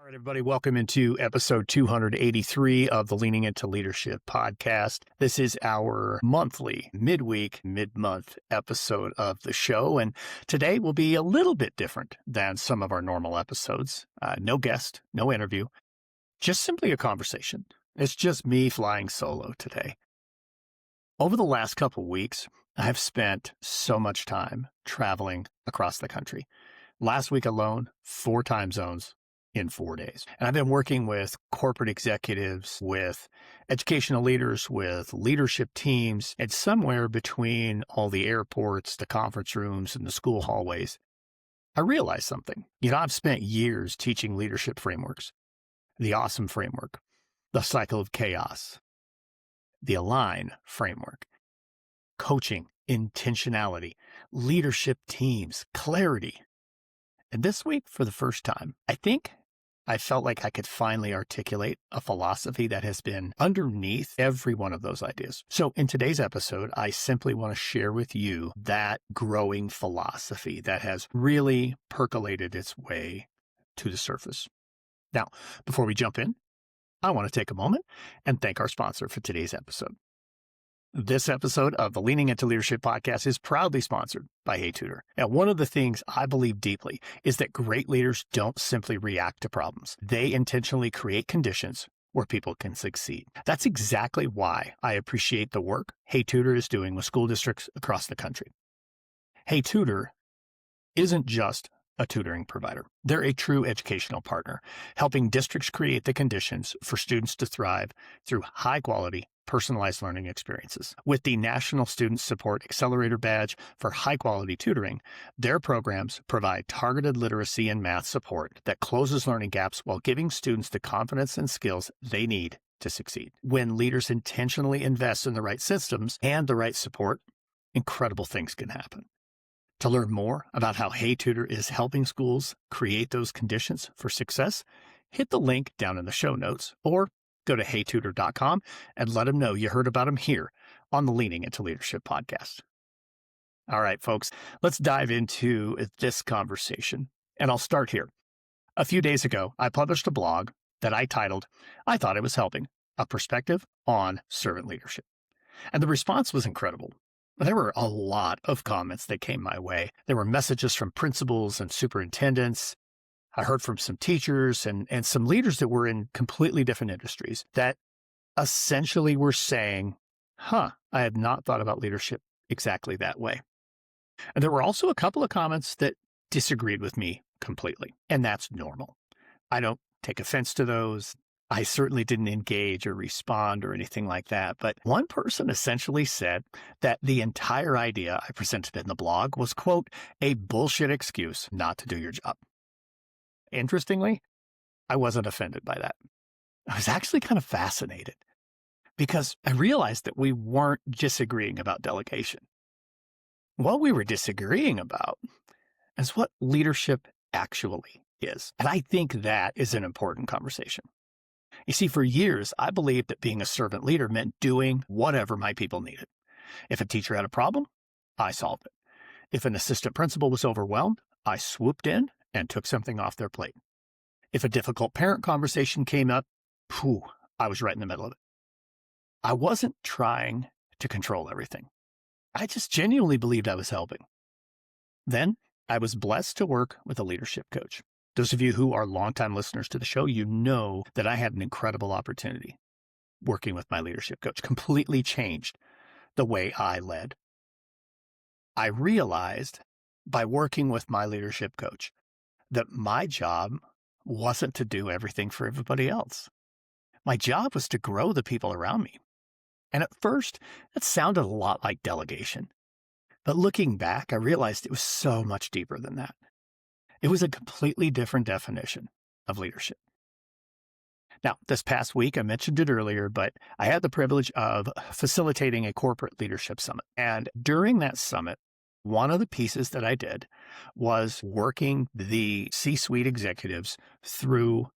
All right, everybody, welcome into episode 283 of the Leaning Into Leadership podcast. This is our monthly, midweek, mid-month episode of the show, and today will be a little bit different than some of our normal episodes. No guest, no interview, just simply a conversation. It's just me flying solo today. Over the last couple of weeks, I've spent so much time traveling across the country. Last week alone, 4 time zones in 4 days. And I've been working with corporate executives, with educational leaders, with leadership teams, and somewhere between all the airports, the conference rooms, and the school hallways, I realized something. I've spent years teaching leadership frameworks, the AWESOME framework, the cycle of chaos, the ALIGN framework, coaching, intentionality, leadership teams, clarity. And this week, for the first time, I felt like I could finally articulate a philosophy that has been underneath every one of those ideas. So in today's episode, I simply want to share with you that growing philosophy that has really percolated its way to the surface. Now, before we jump in, I want to take a moment and thank our sponsor for today's episode. This episode of the Leaning Into Leadership podcast is proudly sponsored by HeyTutor. Now, one of the things I believe deeply is that great leaders don't simply react to problems. They intentionally create conditions where people can succeed. That's exactly why I appreciate the work HeyTutor is doing with school districts across the country. HeyTutor isn't just a tutoring provider. They're a true educational partner, helping districts create the conditions for students to thrive through high-quality, personalized learning experiences. With the National Student Support Accelerator Badge for high-quality tutoring, their programs provide targeted literacy and math support that closes learning gaps while giving students the confidence and skills they need to succeed. When leaders intentionally invest in the right systems and the right support, incredible things can happen. To learn more about how HeyTutor is helping schools create those conditions for success, hit the link down in the show notes or go to heytutor.com and let them know you heard about them here on the Leaning Into Leadership podcast. All right, folks, let's dive into this conversation, and I'll start here. A few days ago, I published a blog that I titled, "I Thought I Was Helping, a Perspective on Servant Leadership." And the response was incredible. There were a lot of comments that came my way. There were messages from principals and superintendents. I heard from some teachers and some leaders that were in completely different industries that essentially were saying, I had not thought about leadership exactly that way. And there were also a couple of comments that disagreed with me completely, and that's normal. I don't take offense to those. I certainly didn't engage or respond or anything like that. But one person essentially said that the entire idea I presented in the blog was, quote, a bullshit excuse not to do your job. Interestingly, I wasn't offended by that. I was actually kind of fascinated because I realized that we weren't disagreeing about delegation. What we were disagreeing about is what leadership actually is. And I think that is an important conversation. You see, for years, I believed that being a servant leader meant doing whatever my people needed. If a teacher had a problem, I solved it. If an assistant principal was overwhelmed, I swooped in and took something off their plate. If a difficult parent conversation came up, I was right in the middle of it. I wasn't trying to control everything. I just genuinely believed I was helping. Then I was blessed to work with a leadership coach. Those of you who are longtime listeners to the show, you know that I had an incredible opportunity working with my leadership coach. Completely changed the way I led. I realized by working with my leadership coach that my job wasn't to do everything for everybody else. My job was to grow the people around me. And at first, that sounded a lot like delegation. But looking back, I realized it was so much deeper than that. It was a completely different definition of leadership. Now, this past week, I mentioned it earlier, but I had the privilege of facilitating a corporate leadership summit. And during that summit, one of the pieces that I did was working the C-suite executives through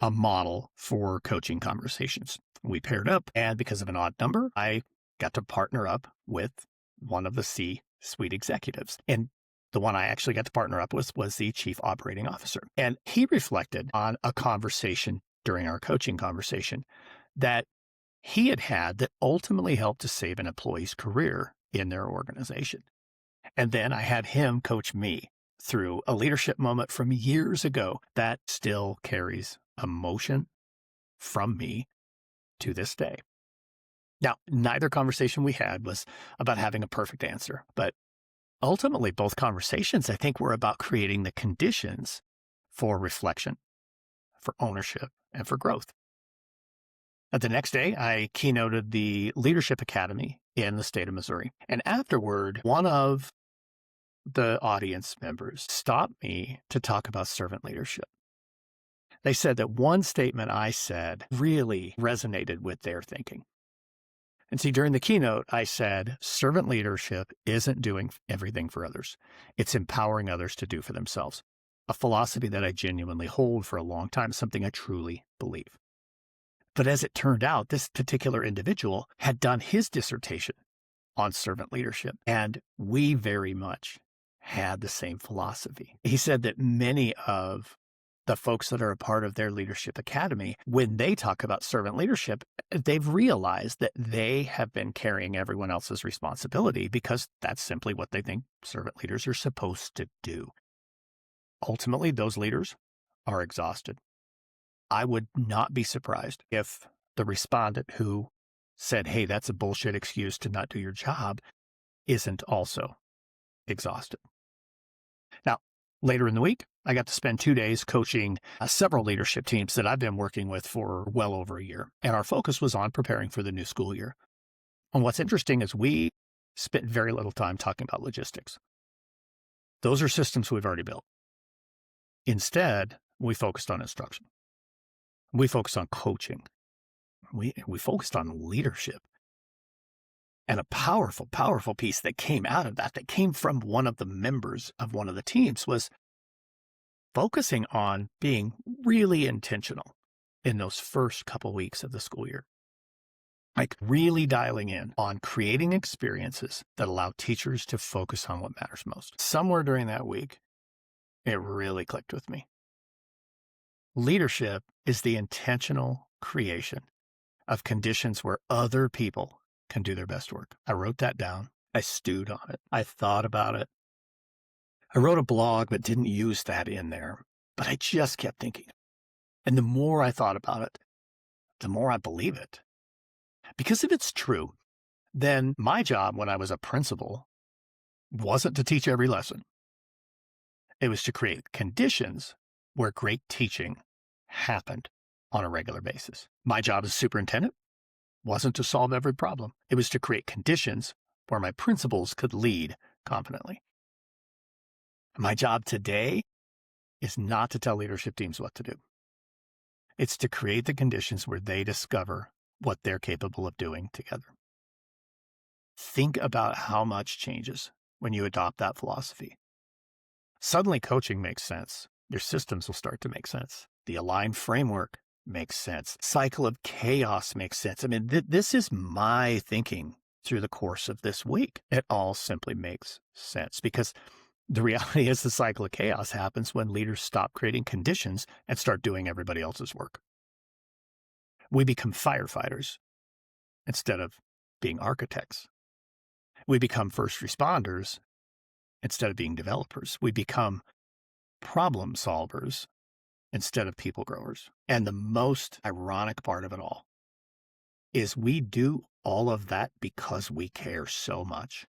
a model for coaching conversations. We paired up, and because of an odd number, I got to partner up with one of the C-suite executives. And The one I actually got to partner up with was the chief operating officer. And he reflected on a conversation during our coaching conversation that he had had that ultimately helped to save an employee's career in their organization. And then I had him coach me through a leadership moment from years ago that still carries emotion from me to this day. Now, neither conversation we had was about having a perfect answer, but ultimately both conversations, I think, were about creating the conditions for reflection, for ownership, and for growth. The next day, I keynoted the Leadership Academy in the state of Missouri. And afterward, one of the audience members stopped me to talk about servant leadership. They said that one statement I said really resonated with their thinking. And see, during the keynote, I said, servant leadership isn't doing everything for others. It's empowering others to do for themselves. A philosophy that I genuinely hold for a long time, something I truly believe. But as it turned out, this particular individual had done his dissertation on servant leadership, and we very much had the same philosophy. He said that many of the folks that are a part of their leadership academy, when they talk about servant leadership, they've realized that they have been carrying everyone else's responsibility because that's simply what they think servant leaders are supposed to do. Ultimately, those leaders are exhausted. I would not be surprised if the respondent who said, hey, that's a bullshit excuse to not do your job, isn't also exhausted. Now, later in the week, I got to spend 2 days coaching several leadership teams that I've been working with for well over a year. And our focus was on preparing for the new school year. And what's interesting is we spent very little time talking about logistics. Those are systems we've already built. Instead, we focused on instruction. We focused on coaching. We focused on leadership. And a powerful, powerful piece that came out of that came from one of the members of one of the teams, was focusing on being really intentional in those first couple weeks of the school year. Like really dialing in on creating experiences that allow teachers to focus on what matters most. Somewhere during that week, it really clicked with me. Leadership is the intentional creation of conditions where other people can do their best work. I wrote that down. I stewed on it. I thought about it. I wrote a blog but didn't use that in there, but I just kept thinking. And the more I thought about it, the more I believe it. Because if it's true, then my job when I was a principal wasn't to teach every lesson. It was to create conditions where great teaching happened on a regular basis. My job as superintendent wasn't to solve every problem. It was to create conditions where my principals could lead confidently. My job today is not to tell leadership teams what to do. It's to create the conditions where they discover what they're capable of doing together. Think about how much changes when you adopt that philosophy. Suddenly coaching makes sense. Your systems will start to make sense. The aligned framework makes sense. Cycle of chaos makes sense. I mean, this is my thinking through the course of this week. It all simply makes sense because the reality is the cycle of chaos happens when leaders stop creating conditions and start doing everybody else's work. We become firefighters instead of being architects. We become first responders instead of being developers. We become problem solvers instead of people growers. And the most ironic part of it all is we do all of that because we care so much.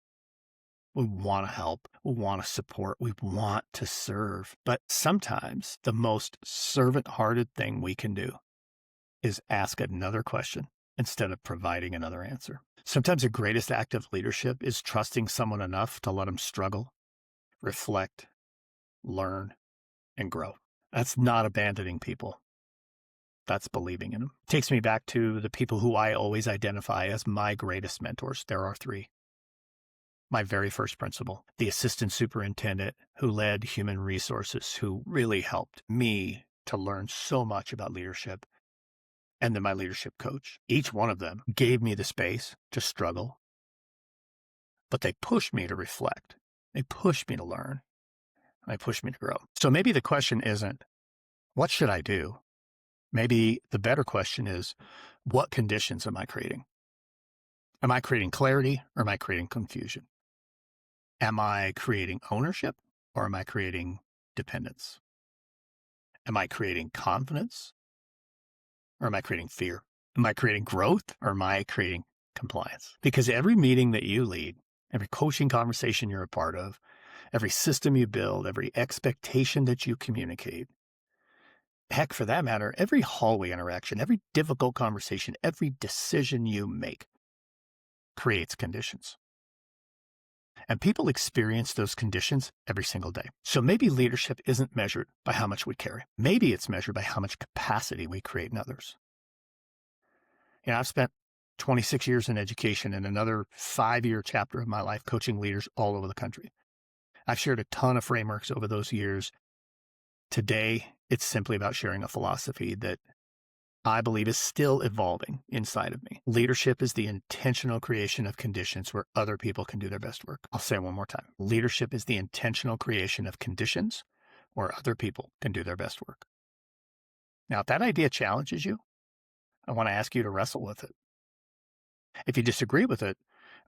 We want to help. We want to support. We want to serve. But sometimes the most servant-hearted thing we can do is ask another question instead of providing another answer. Sometimes the greatest act of leadership is trusting someone enough to let them struggle, reflect, learn, and grow. That's not abandoning people. That's believing in them. Takes me back to the people who I always identify as my greatest mentors. There are 3. My very first principal, the assistant superintendent who led human resources, who really helped me to learn so much about leadership, and then my leadership coach. Each one of them gave me the space to struggle, but they pushed me to reflect. They pushed me to learn. They push me to grow. So maybe the question isn't, what should I do? Maybe the better question is, what conditions am I creating? Am I creating clarity or am I creating confusion? Am I creating ownership or am I creating dependence? Am I creating confidence or am I creating fear? Am I creating growth or am I creating compliance? Because every meeting that you lead, every coaching conversation you're a part of, every system you build, every expectation that you communicate, heck, for that matter, every hallway interaction, every difficult conversation, every decision you make creates conditions. And people experience those conditions every single day. So maybe leadership isn't measured by how much we carry. Maybe it's measured by how much capacity we create in others. I've spent 26 years in education and another 5-year chapter of my life coaching leaders all over the country. I've shared a ton of frameworks over those years. Today, it's simply about sharing a philosophy that I believe is still evolving inside of me. Leadership is the intentional creation of conditions where other people can do their best work. I'll say it one more time. Leadership is the intentional creation of conditions where other people can do their best work. Now, if that idea challenges you, I want to ask you to wrestle with it. If you disagree with it,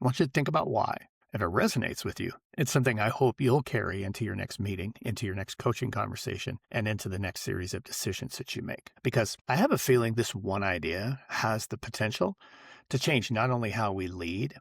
I want you to think about why. If it resonates with you, it's something I hope you'll carry into your next meeting, into your next coaching conversation, and into the next series of decisions that you make. Because I have a feeling this one idea has the potential to change not only how we lead,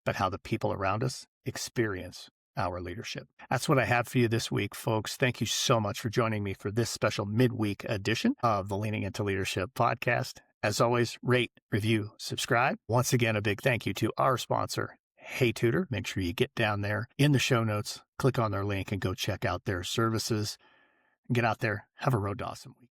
but how the people around us experience our leadership. That's what I have for you this week, folks. Thank you so much for joining me for this special midweek edition of the Leaning Into Leadership podcast. As always, rate, review, subscribe. Once again, a big thank you to our sponsor, Hey Tutor. Make sure you get down there in the show notes, click on their link and go check out their services. Get out there. Have a road to awesome week.